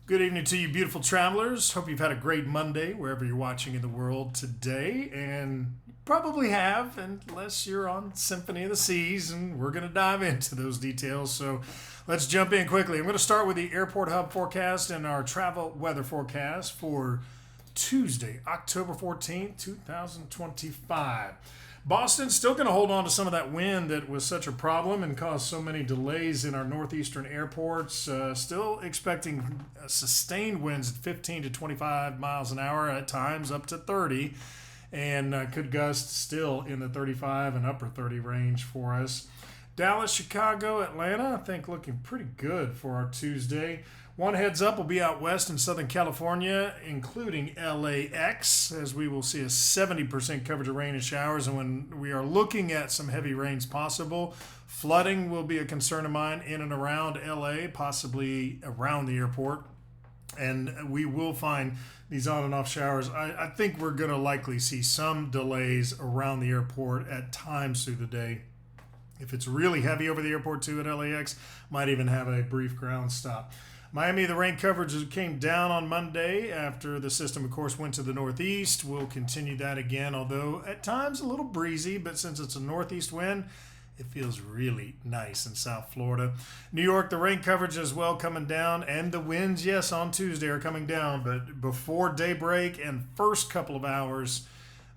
Good evening to you, beautiful travelers. Hope you've had a great Monday wherever you're watching in the world today. And you probably have, unless you're on Symphony of the Seas, and we're going to dive into those details. So let's jump in quickly. I'm going to start with the Airport Hub forecast and our travel weather forecast for Tuesday, October 14th, 2025. Boston's still going to hold on to some of that wind that was such a problem and caused so many delays in our northeastern airports. Still expecting sustained winds at 15 to 25 miles an hour, at times up to 30, and could gust still in the 35 and upper 30 range for us. Dallas, Chicago, Atlanta, I think looking pretty good for our Tuesday. One heads up will be out west in Southern California, including LAX, as we will see a 70% coverage of rain and showers. And when we are looking at some heavy rains possible, flooding will be a concern of mine in and around LA, possibly around the airport. And we will find these on and off showers. I think we're going to likely see some delays around the airport at times through the day. If it's really heavy over the airport too at LAX, might even have a brief ground stop. Miami, the rain coverage came down on Monday after the system, of course, went to the northeast. We'll continue that again, although at times a little breezy, but since it's a northeast wind, it feels really nice in South Florida. New York, the rain coverage as well coming down, and the winds, yes, on Tuesday are coming down, but before daybreak and first couple of hours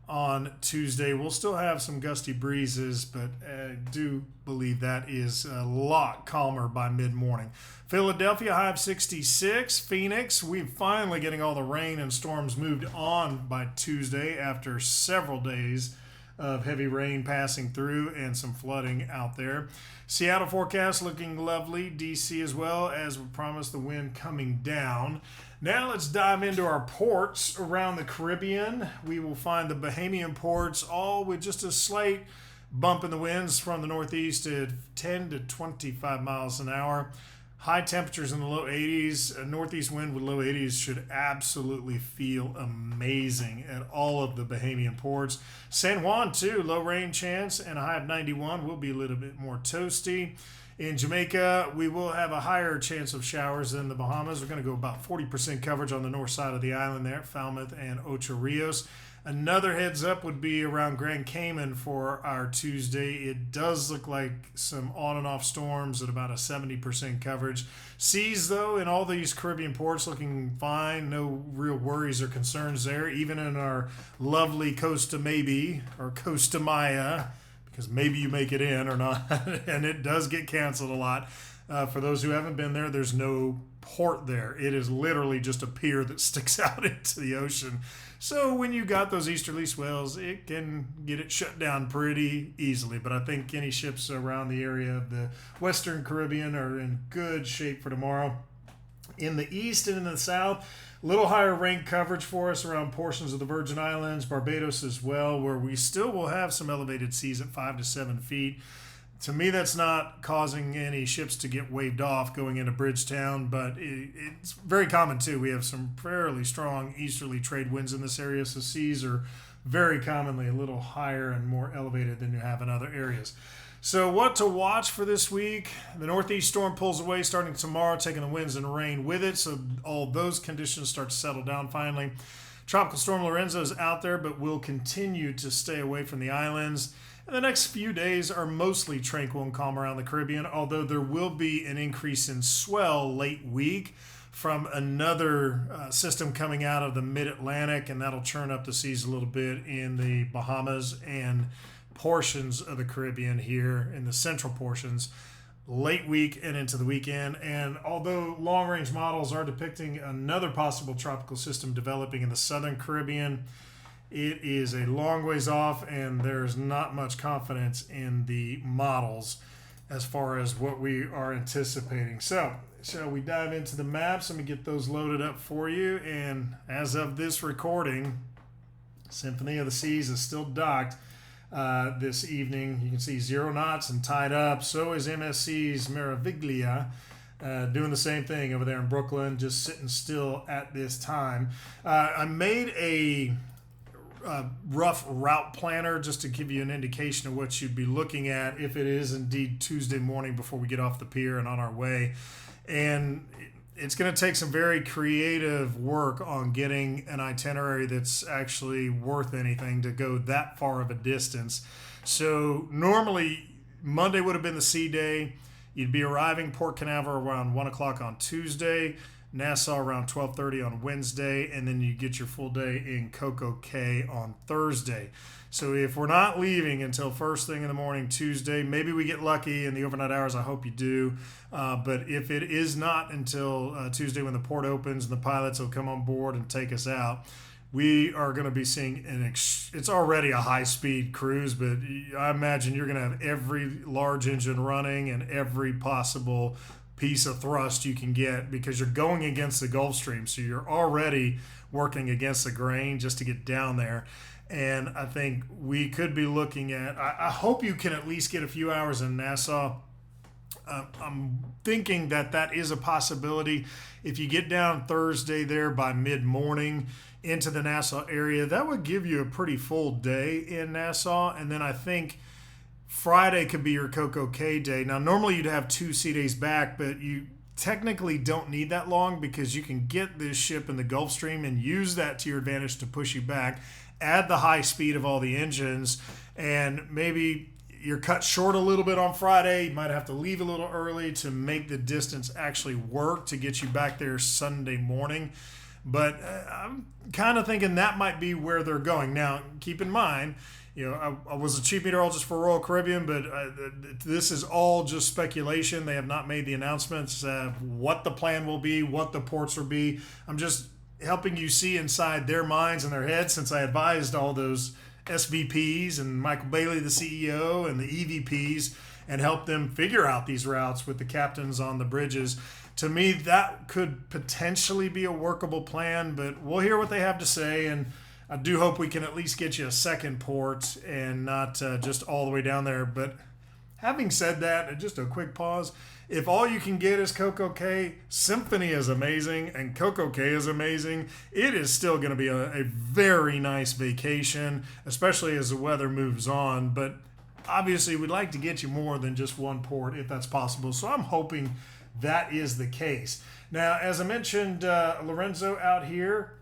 on Tuesday, we'll still have some gusty breezes, but I do believe that is a lot calmer by mid-morning. Philadelphia, high of 66. Phoenix, we're finally getting all the rain and storms moved on by Tuesday after several days of heavy rain passing through and some flooding out there. Seattle forecast looking lovely. DC as well, as we promised, the wind coming down. Now let's dive into our ports around the Caribbean. We will find the Bahamian ports all with just a slight bump in the winds from the northeast at 10 to 25 miles an hour. High temperatures in the low 80s. A northeast wind with low 80s should absolutely feel amazing at all of the Bahamian ports. San Juan, too, low rain chance and a high of 91 will be a little bit more toasty. In Jamaica, we will have a higher chance of showers than the Bahamas. We're going to go about 40% coverage on the north side of the island there, Falmouth and Ocho Rios. Another heads up would be around Grand Cayman for our Tuesday. It does look like some on and off storms at about a 70% coverage. Seas, though, in all these Caribbean ports looking fine. No real worries or concerns there. Even in our lovely Costa Maybe or Costa Maya, because maybe you make it in or not, and it does get canceled a lot. For those who haven't been there, there's no port there. It is literally just a pier that sticks out into the ocean. So when you got those easterly swells, it can get it shut down pretty easily. But I think any ships around the area of the Western Caribbean are in good shape for tomorrow. In the east and in the south, a little higher rain coverage for us around portions of the Virgin Islands, Barbados as well, where we still will have some elevated seas at 5 to 7 feet. To me, that's not causing any ships to get waved off going into Bridgetown, but it's very common too. We have some fairly strong easterly trade winds in this area, so seas are very commonly a little higher and more elevated than you have in other areas. So what to watch for this week? The northeast storm pulls away starting tomorrow, taking the winds and rain with it, so all those conditions start to settle down finally. Tropical storm Lorenzo is out there, but will continue to stay away from the islands. And the next few days are mostly tranquil and calm around the Caribbean, although there will be an increase in swell late week from another system coming out of the mid-Atlantic, and that'll churn up the seas a little bit in the Bahamas and portions of the Caribbean here in the central portions late week and into the weekend. And although long-range models are depicting another possible tropical system developing in the southern Caribbean, it is a long ways off, and there's not much confidence in the models as far as what we are anticipating. So, shall we dive into the maps? Let me get those loaded up for you. And as of this recording, Symphony of the Seas is still docked this evening. You can see 0 knots and tied up. So is MSC's Meraviglia. Doing the same thing over there in Brooklyn, just sitting still at this time. I made a rough route planner just to give you an indication of what you'd be looking at if it is indeed Tuesday morning before we get off the pier and on our way. And it's going to take some very creative work on getting an itinerary that's actually worth anything to go that far of a distance. So normally Monday would have been the C day. You'd be arriving Port Canaveral around 1 o'clock on Tuesday, Nassau around 12:30 on Wednesday, and then you get your full day in Coco Cay on Thursday. So if we're not leaving until first thing in the morning Tuesday, maybe we get lucky in the overnight hours. I hope you do. But if it is not until Tuesday when the port opens and the pilots will come on board and take us out, we are going to be seeing it's already a high-speed cruise, but I imagine you're going to have every large engine running and every possible piece of thrust you can get because you're going against the Gulf Stream. So you're already working against the grain just to get down there. And I think we could be looking at, I hope you can at least get a few hours in Nassau. I'm thinking that is a possibility. If you get down Thursday there by mid-morning into the Nassau area, that would give you a pretty full day in Nassau. And then I think Friday could be your Coco Cay day. Now, normally you'd have 2 sea days back, but you technically don't need that long because you can get this ship in the Gulf Stream and use that to your advantage to push you back. Add the high speed of all the engines, and maybe you're cut short a little bit on Friday. You might have to leave a little early to make the distance actually work to get you back there Sunday morning. But I'm kind of thinking that might be where they're going. Now, keep in mind, I was a chief meteorologist for Royal Caribbean, but this is all just speculation. They have not made the announcements what the plan will be, what the ports will be. I'm just helping you see inside their minds and their heads since I advised all those SVPs and Michael Bailey, the CEO, and the EVPs, and help them figure out these routes with the captains on the bridges. To me, that could potentially be a workable plan, but we'll hear what they have to say, and I do hope we can at least get you a second port and not just all the way down there. But having said that, just a quick pause. If all you can get is Coco Cay, Symphony is amazing and Coco Cay is amazing. It is still going to be a very nice vacation, especially as the weather moves on. But obviously, we'd like to get you more than just one port if that's possible. So I'm hoping that is the case. Now, as I mentioned, Lorenzo out here,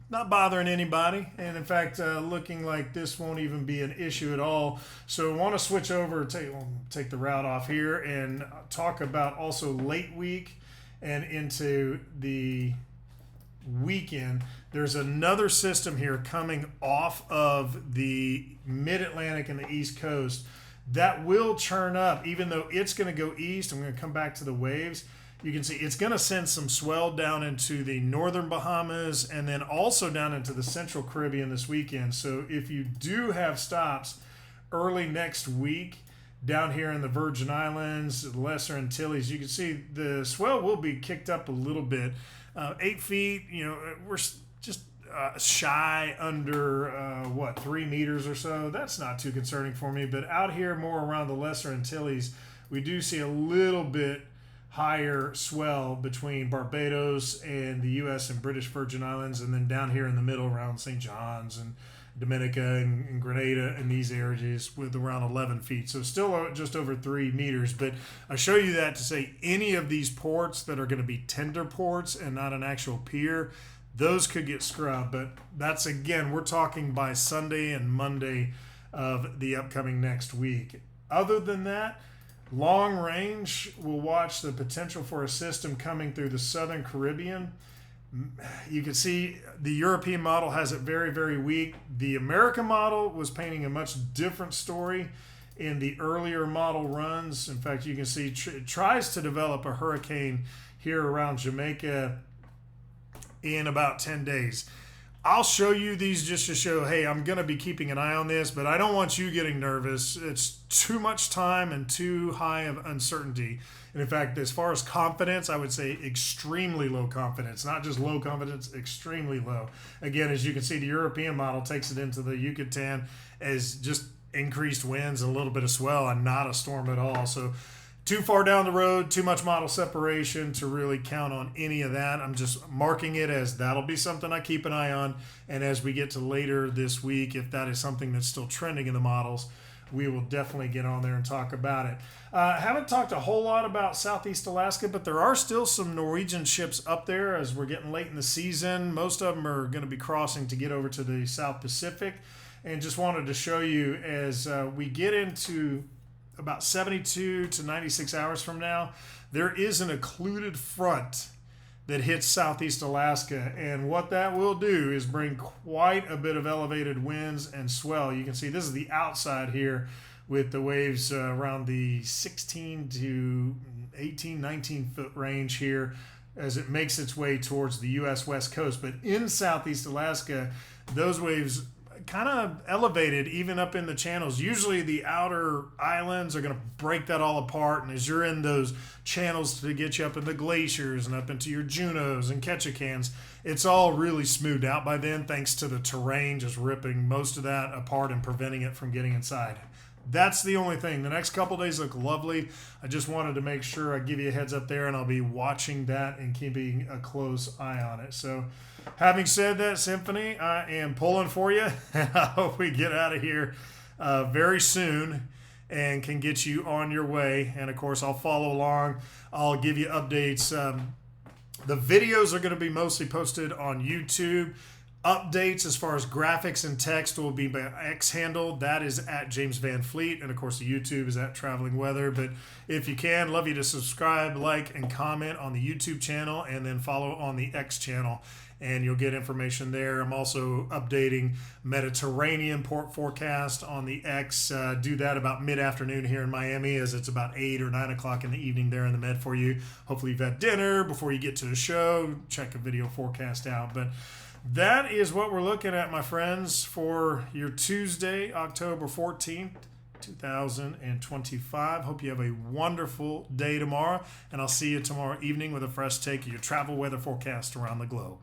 not bothering anybody, and in fact, looking like this won't even be an issue at all. So I want to switch over, take the route off here, and talk about also late week and into the weekend. There's another system here coming off of the mid-Atlantic and the East Coast that will churn up, even though it's going to go east. I'm going to come back to the waves. You can see it's going to send some swell down into the northern Bahamas and then also down into the central Caribbean this weekend. So if you do have stops early next week down here in the Virgin Islands, Lesser Antilles, you can see the swell will be kicked up a little bit. 8 feet, we're just shy under 3 meters or so. That's not too concerning for me. But out here more around the Lesser Antilles, we do see a little bit higher swell between Barbados and the U.S. and British Virgin Islands, and then down here in the middle around St. John's and Dominica and Grenada and these areas with around 11 feet. So still just over 3 meters. But I show you that to say any of these ports that are going to be tender ports and not an actual pier, those could get scrubbed. But that's, again, we're talking by Sunday and Monday of the upcoming next week. Other than that, long range, we'll watch the potential for a system coming through the southern Caribbean. You can see the European model has it very, very weak. The American model was painting a much different story in the earlier model runs. In fact, you can see it tries to develop a hurricane here around Jamaica in about 10 days. I'll show you these just to show, hey, I'm going to be keeping an eye on this, but I don't want you getting nervous. It's too much time and too high of uncertainty. And in fact, as far as confidence, I would say extremely low confidence, not just low confidence, extremely low. Again, as you can see, the European model takes it into the Yucatan as just increased winds and a little bit of swell and not a storm at all. So too far down the road, too much model separation to really count on any of that. I'm just marking it as that'll be something I keep an eye on. And as we get to later this week, if that is something that's still trending in the models, we will definitely get on there and talk about it. Haven't talked a whole lot about Southeast Alaska, but there are still some Norwegian ships up there as we're getting late in the season. Most of them are going to be crossing to get over to the South Pacific. And just wanted to show you as we get into about 72 to 96 hours from now, there is an occluded front that hits Southeast Alaska, and what that will do is bring quite a bit of elevated winds and swell. You can see this is the outside here with the waves around the 16 to 18, 19 foot range here as it makes its way towards the U.S. West Coast. But in Southeast Alaska, those waves kind of elevated even up in the channels. Usually the outer islands are going to break that all apart, and as you're in those channels to get you up in the glaciers and up into your Juneaus and Ketchikan's, it's all really smoothed out by then thanks to the terrain just ripping most of that apart and preventing it from getting inside. That's the only thing. The next couple days look lovely. I just wanted to make sure I give you a heads up there, and I'll be watching that and keeping a close eye on it. So having said that, Symphony, I am pulling for you, and I hope we get out of here very soon and can get you on your way. And, of course, I'll follow along. I'll give you updates. The videos are going to be mostly posted on YouTube. Updates as far as graphics and text will be by X handle. That is at James Van Fleet. And, of course, the YouTube is at Traveling Weather. But if you can, love you to subscribe, like, and comment on the YouTube channel, and then follow on the X channel, and you'll get information there. I'm also updating Mediterranean port forecast on the X. Do that about mid-afternoon here in Miami, as it's about 8 or 9 o'clock in the evening there in the Med for you. Hopefully you've had dinner before you get to the show. Check a video forecast out. But that is what we're looking at, my friends, for your Tuesday, October 14th, 2025. Hope you have a wonderful day tomorrow, and I'll see you tomorrow evening with a fresh take of your travel weather forecast around the globe.